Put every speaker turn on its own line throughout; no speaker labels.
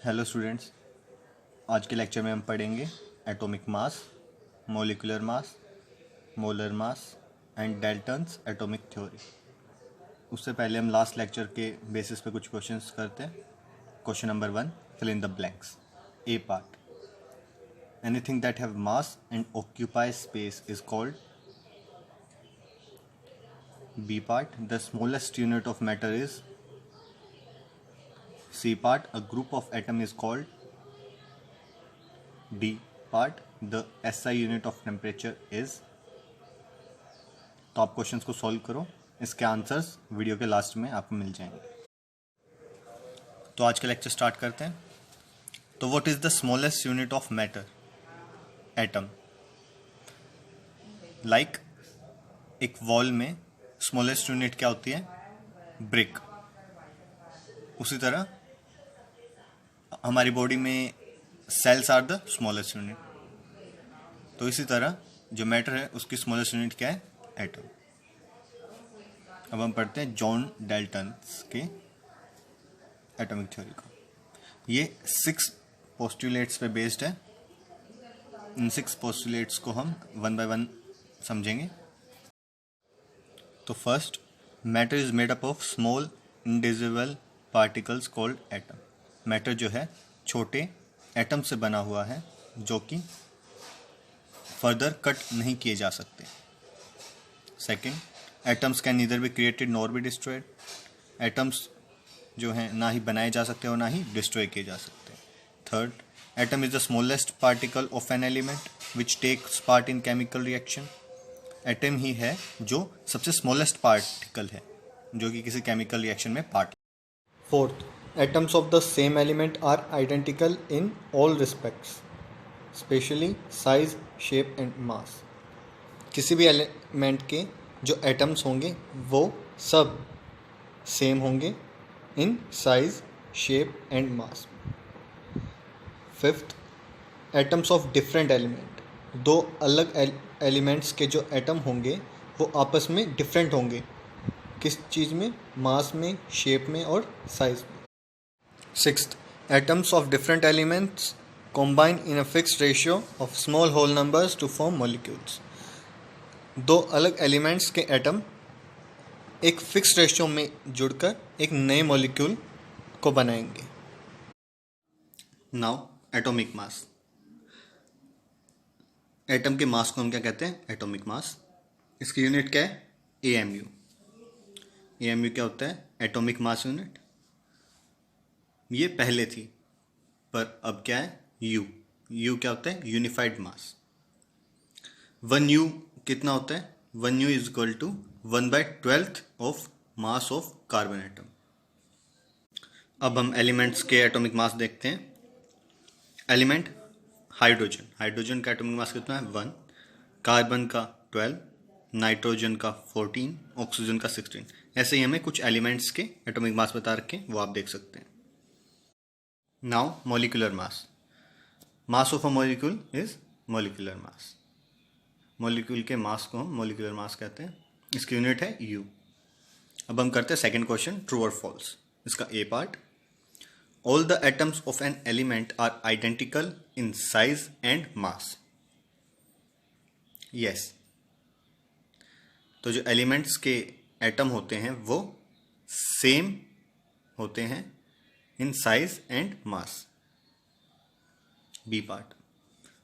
Hello students. आज के lecture में हम पढ़ेंगे atomic mass, molecular mass, molar mass and Dalton's atomic theory. उससे पहले हम लास्ट लेक्चर के बेसिस पे कुछ क्वेश्चंस करते हैं। Question number 1, fill in the blanks. A part, anything that have mass and occupy space is called. B part, the smallest unit of matter is. C part, a group of atom is called. D part, the SI unit of temperature is। तो आप questions को solve करो, इसके answers video के last में आपको मिल जाएंगे। तो आज का लेक्चर स्टार्ट करते हैं। तो what is the smallest unit of matter? Atom. Like एक वॉल में स्मॉलेस्ट यूनिट क्या होती है? ब्रिक। उसी तरह हमारी बॉडी में cells are the smallest unit. तो इसी तरह जो मैटर है उसकी स्मॉलेस्ट यूनिट क्या है? एटम। अब हम पढ़ते हैं जॉन डाल्टन के एटॉमिक थ्योरी को। ये 6 पोस्टुलेट्स पे बेस्ड है। इन 6 पोस्टुलेट्स को हम वन बाय वन समझेंगे। तो first, matter is made up of small individual particles called atom. Matter जो है छोटे एटम से बना हुआ है जो कि फर्दर कट नहीं किए जा सकते। Second, atoms can neither be created nor be destroyed. Atoms जो हैं ना ही बनाए जा सकते और ना ही डिस्ट्रॉय किए जा सकते। Third, atom is the smallest particle of an element which takes part in chemical reaction. Atom ही है जो सबसे स्मॉलेस्ट पार्टिकल है जो कि किसी केमिकल रिएक्शन में part.
Fourth, atoms of the same element are identical in all respects, especially size, shape and mass. किसी भी एलिमेंट के जो एटम्स होंगे वो सब सेम होंगे in size, shape and mass. Fifth, atoms of different element, दो अलग एलिमेंट्स के जो एटम होंगे वो आपस में डिफरेंट होंगे। किस चीज़ में? मास में, शेप में और साइज में। Sixth, atoms of different elements combine in a fixed ratio of small whole numbers to form molecules. दो अलग एलिमेंट्स के एटम एक फिक्स्ड रेशियो में जुड़कर एक नए मॉलिक्यूल को बनाएंगे।
Now atomic mass. एटम के मास को हम क्या कहते हैं? Atomic mass. इसकी यूनिट क्या है? AMU। AMU क्या होता है? Atomic mass unit. ये पहले थी पर अब क्या है? U। U क्या होता है? यूनिफाइड मास। 1U कितना होता है? 1U is equal to 1/12 of mass of carbon atom. अब हम एलिमेंट्स के एटॉमिक मास देखते हैं। Element hydrogen. हाइड्रोजन का एटॉमिक मास कितना है? 1। कार्बन का 12, नाइट्रोजन का 14, ऑक्सीजन का 16। ऐसे ही हमें कुछ एलिमेंट्स के एटॉमिक मास बता रखे हैं, वो आप देख सकते हैं। Now molecular mass. Mass of a molecule is molecular mass. Molecule के मास को हम मॉलिक्यूलर मास कहते हैं। इसकी यूनिट है U। अब हम करते हैं सेकंड क्वेश्चन, ट्रू और फॉल्स। इसका A part, all the atoms of an element are identical in size and mass. Yes. तो जो एलिमेंट्स के एटम होते हैं वो सेम होते हैं in size and mass. B part,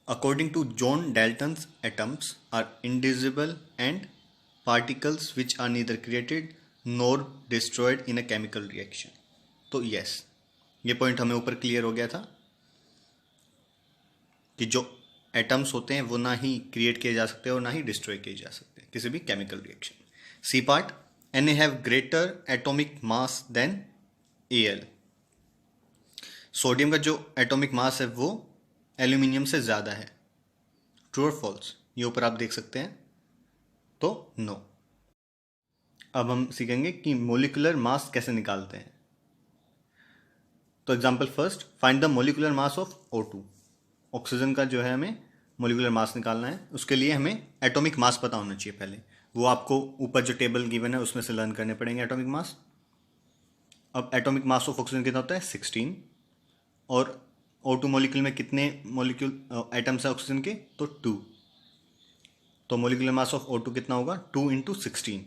according to John Dalton's atoms are indivisible and particles which are neither created nor destroyed in a chemical reaction। तो yes, ये पॉइंट हमें ऊपर क्लियर हो गया था कि जो एटम्स होते हैं वो ना ही क्रिएट किए जा सकते और ना ही डिस्ट्रॉय किए जा सकते किसी भी chemical reaction. C part, Na have greater atomic mass than Al। Sodium का जो एटॉमिक मास है वो एल्यूमिनियम से ज़्यादा है। ट्रू और फॉल्स? ये ऊपर आप देख सकते हैं। तो नो। अब हम सीखेंगे कि मोलिकुलर मास कैसे निकालते हैं। तो example first, find the molecular mass of O2। Oxygen का जो है हमें मोलिकुलर मास निकालना है। उसके लिए हमें एटॉमिक मास पता होना चाहिए पहले। वो आपको ऊपर जो टेबल गिवन है उसमें से लर्न करने पड़ेंगे एटॉमिक मास। अब एटॉमिक मास ऑफ ऑक्सीजन कितना होता है? 16। और O2 मॉलिक्यूल में कितने मॉलिक्यूल एटम्स है ऑक्सीजन के, तो 2। तो मॉलिक्यूलर मास ऑफ O2 कितना होगा, 2 × 16।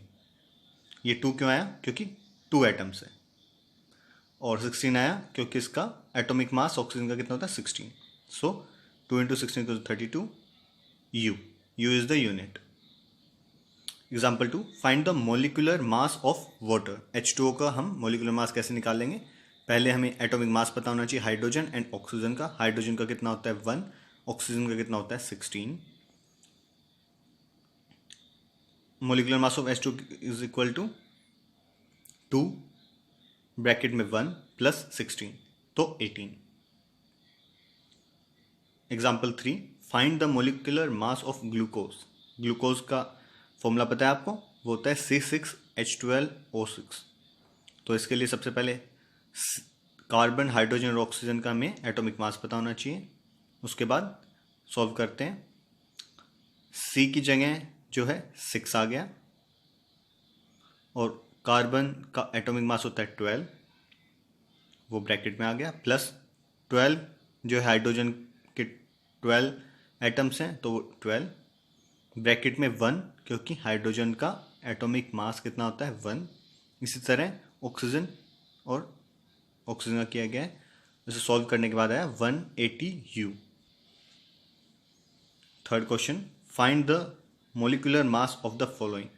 ये 2 क्यों आया, क्योंकि 2 एटम्स है, और 16 आया क्योंकि इसका एटॉमिक मास ऑक्सीजन का कितना होता है, 16। सो 2 × 16 = 32 U। U is the unit. Example 2, find the molecular mass of water. H2O का हम मोलिकुलर मास कैसे निकाल लेंगे, पहले हमें एटॉमिक मास पता होना चाहिए हाइड्रोजन एंड ऑक्सीजन का। हाइड्रोजन का कितना होता है 1, ऑक्सीजन का कितना होता है 16। Molecular mass of H2 is equal to 2 bracket में 1 + 16, तो 18। Example 3, find the molecular mass of glucose. Glucose का फॉर्मूला पता है आपको, वो होता है C6H12O6। तो इसके लिए सबसे पहले कार्बन, हाइड्रोजन और ऑक्सीजन का हमें एटॉमिक मास पता होना चाहिए। उसके बाद सॉल्व करते हैं। C की जगह जो है 6 आ गया, और कार्बन का एटॉमिक मास होता है 12, वो ब्रैकेट में आ गया, प्लस 12 जो है हाइड्रोजन के 12 एटम्स हैं, तो वो 12 ब्रैकेट में 1, क्योंकि हाइड्रोजन का एटॉमिक मास कितना होता है 1। इसी तरह ऑक्सीजन और ऑक्सीजन का किया गया है। इसे सॉल्व करने के बाद आया 180 U। Third question, find the molecular mass of the following.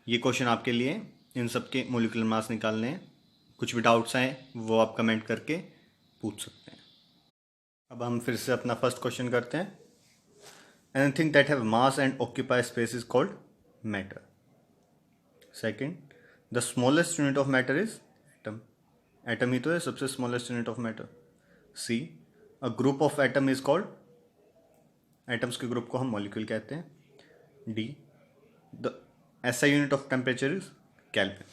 ये क्वेश्चन आपके लिए, इन सब के मोलिकुलर मास निकालने हैं। कुछ भी डाउट्स आए वो आप कमेंट करके पूछ सकते हैं। अब हम फिर से अपना फर्स्ट क्वेश्चन करते हैं। Anything that have mass and occupy space is called matter. Second, the smallest unit of matter is atom. Atom ही तो है सबसे smallest unit of matter. C, a group of atom is called, atoms के group को हम molecule कहते हैं। D, the SI unit of temperature is kelvin.